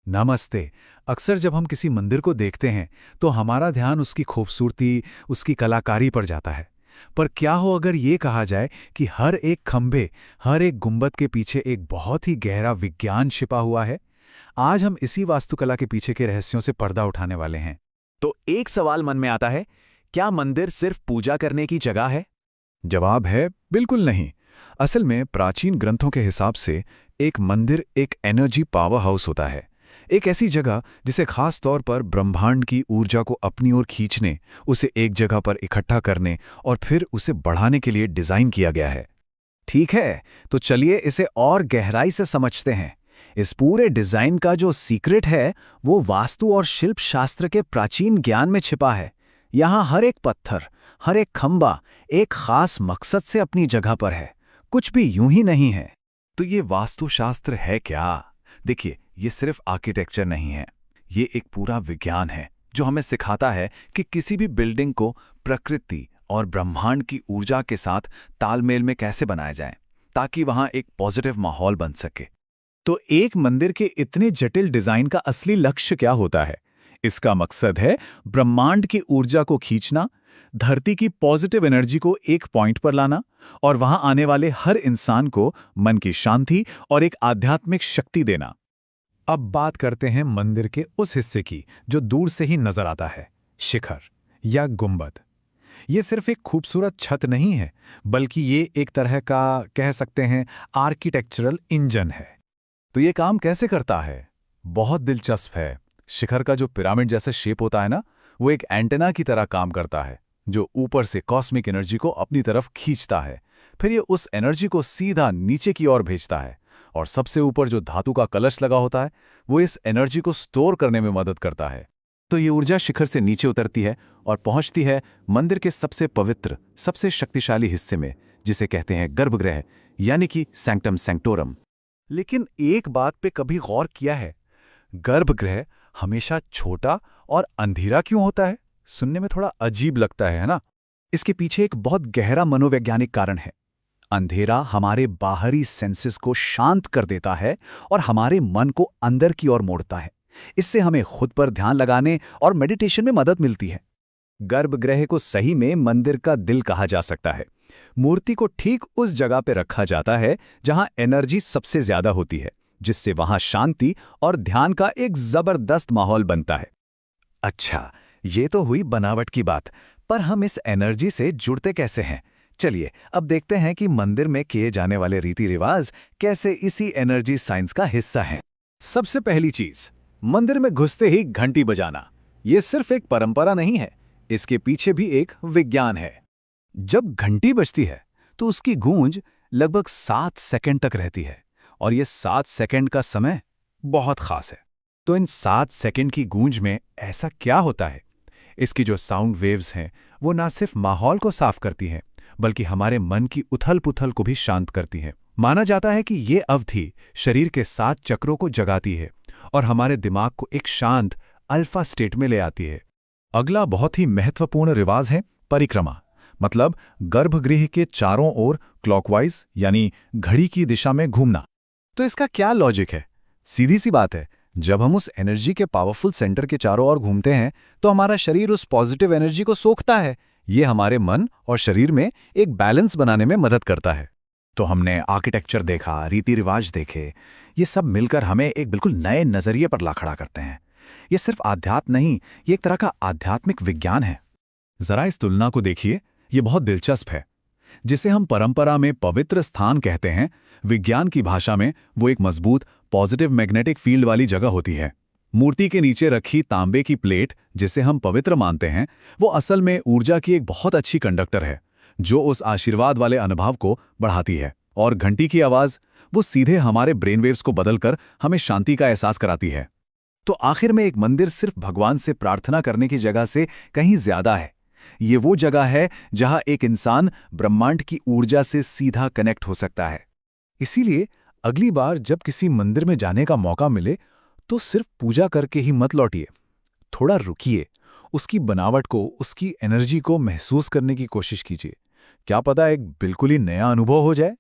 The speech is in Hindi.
नमस्ते। अक्सर जब हम किसी मंदिर को देखते हैं तो हमारा ध्यान उसकी खूबसूरती, उसकी कलाकारी पर जाता है। पर क्या हो अगर ये कहा जाए कि हर एक खंभे, हर एक गुंबद के पीछे एक बहुत ही गहरा विज्ञान छिपा हुआ है? आज हम इसी वास्तुकला के पीछे के रहस्यों से पर्दा उठाने वाले हैं। तो एक सवाल मन में आता है, क्या मंदिर सिर्फ पूजा करने की जगह है? जवाब है बिल्कुल नहीं। असल में प्राचीन ग्रंथों के हिसाब से एक मंदिर एक एनर्जी पावर हाउस होता है। एक ऐसी जगह जिसे खास तौर पर ब्रह्मांड की ऊर्जा को अपनी ओर खींचने, उसे एक जगह पर इकट्ठा करने और फिर उसे बढ़ाने के लिए डिजाइन किया गया है। ठीक है, तो चलिए इसे और गहराई से समझते हैं। इस पूरे डिजाइन का जो सीक्रेट है, वो वास्तु और शिल्प शास्त्र के प्राचीन ज्ञान में छिपा है। यहाँ हर एक पत्थर, हर एक खंबा एक खास मकसद से अपनी जगह पर है, कुछ भी यूं ही नहीं है। तो ये वास्तुशास्त्र है क्या? देखिए, ये सिर्फ आर्किटेक्चर नहीं है, ये एक पूरा विज्ञान है जो हमें सिखाता है कि किसी भी बिल्डिंग को प्रकृति और ब्रह्मांड की ऊर्जा के साथ तालमेल में कैसे बनाया जाए, ताकि वहां एक पॉजिटिव माहौल बन सके। तो एक मंदिर के इतने जटिल डिजाइन का असली लक्ष्य क्या होता है? इसका मकसद है ब्रह्मांड की ऊर्जा को खींचना, धरती की पॉजिटिव एनर्जी को एक पॉइंट पर लाना और वहां आने वाले हर इंसान को मन की शांति और एक आध्यात्मिक शक्ति देना। अब बात करते हैं मंदिर के उस हिस्से की जो दूर से ही नजर आता है, शिखर या गुंबद। ये सिर्फ एक खूबसूरत छत नहीं है, बल्कि ये एक तरह का, कह सकते हैं, आर्किटेक्चरल इंजन है। तो ये काम कैसे करता है? बहुत दिलचस्प है। शिखर का जो पिरामिड जैसा शेप होता है ना, वो एक एंटेना की तरह काम करता है, जो ऊपर से कॉस्मिक एनर्जी को अपनी तरफ खींचता है। फिर ये उस एनर्जी को सीधा नीचे की ओर भेजता है, और सबसे ऊपर जो धातु का कलश लगा होता है, वो इस एनर्जी को स्टोर करने में मदद करता है। तो ये ऊर्जा शिखर से नीचे उतरती है और पहुंचती है मंदिर के सबसे पवित्र, सबसे शक्तिशाली हिस्से में, जिसे कहते हैं गर्भगृह, यानी कि सैंक्टम सैंक्टोरम। लेकिन एक बात पे कभी गौर किया है? गर्भगृह हमेशा छोटा और अंधेरा क्यों होता है? सुनने में थोड़ा अजीब लगता है ना? इसके पीछे एक बहुत गहरा मनोवैज्ञानिक कारण है। अंधेरा हमारे बाहरी सेंसेस को शांत कर देता है और हमारे मन को अंदर की ओर मोड़ता है। इससे हमें खुद पर ध्यान लगाने और मेडिटेशन में मदद मिलती है। गर्भगृह को सही में मंदिर का दिल कहा जा सकता है। मूर्ति को ठीक उस जगह पर रखा जाता है जहां एनर्जी सबसे ज्यादा होती है, जिससे वहां शांति और ध्यान का एक जबरदस्त माहौल बनता है। अच्छा, ये तो हुई बनावट की बात, पर हम इस एनर्जी से जुड़ते कैसे हैं? चलिए अब देखते हैं कि मंदिर में किए जाने वाले रीति रिवाज कैसे इसी एनर्जी साइंस का हिस्सा हैं। सबसे पहली चीज, मंदिर में घुसते ही घंटी बजाना। यह सिर्फ एक परंपरा नहीं है, इसके पीछे भी एक विज्ञान है। जब घंटी बजती है तो उसकी गूंज लगभग 7 सेकंड तक रहती है, और यह 7 सेकंड का समय बहुत खास है। तो इन 7 सेकंड की गूंज में ऐसा क्या होता है? इसकी जो साउंड वेव्स हैं, वो ना सिर्फ माहौल को साफ करती हैं, बल्कि हमारे मन की उथल-पुथल को भी शांत करती हैं। माना जाता है कि ये अवधि शरीर के 7 चक्रों को जगाती है और हमारे दिमाग को एक शांत अल्फा स्टेट में ले आती है। अगला बहुत ही महत्वपूर्ण रिवाज है परिक्रमा, मतलब गर्भगृह के चारों ओर क्लॉकवाइज यानी घड़ी की दिशा में घूमना। तो इसका क्या लॉजिक है? सीधी सी बात है, जब हम उस एनर्जी के पावरफुल सेंटर के चारों ओर घूमते हैं तो हमारा शरीर उस पॉजिटिव एनर्जी को सोखता है। ये हमारे मन और शरीर में एक बैलेंस बनाने में मदद करता है। तो हमने आर्किटेक्चर देखा, रीति रिवाज देखे, ये सब मिलकर हमें एक बिल्कुल नए नजरिए पर ला खड़ा करते हैं। ये सिर्फ आध्यात्म नहीं, ये एक तरह का आध्यात्मिक विज्ञान है। जरा इस तुलना को देखिए, ये बहुत दिलचस्प है। जिसे हम परंपरा में पवित्र स्थान कहते हैं, विज्ञान की भाषा में वो एक मजबूत पॉजिटिव मैग्नेटिक फील्ड वाली जगह होती है। मूर्ति के नीचे रखी तांबे की प्लेट, जिसे हम पवित्र मानते हैं, वो असल में ऊर्जा की एक बहुत अच्छी कंडक्टर है, जो उस आशीर्वाद वाले अनुभव को बढ़ाती है। और घंटी की आवाज, वो सीधे हमारे ब्रेनवेव्स को बदलकर हमें शांति का एहसास कराती है। तो आखिर में एक मंदिर सिर्फ भगवान से प्रार्थना करने की जगह से कहीं ज्यादा है। ये वो जगह है जहां एक इंसान ब्रह्मांड की ऊर्जा से सीधा कनेक्ट हो सकता है। इसीलिए अगली बार जब किसी मंदिर में जाने का मौका मिले तो सिर्फ पूजा करके ही मत लौटिए। थोड़ा रुकिए, उसकी बनावट को, उसकी एनर्जी को महसूस करने की कोशिश कीजिए। क्या पता एक बिल्कुल ही नया अनुभव हो जाए।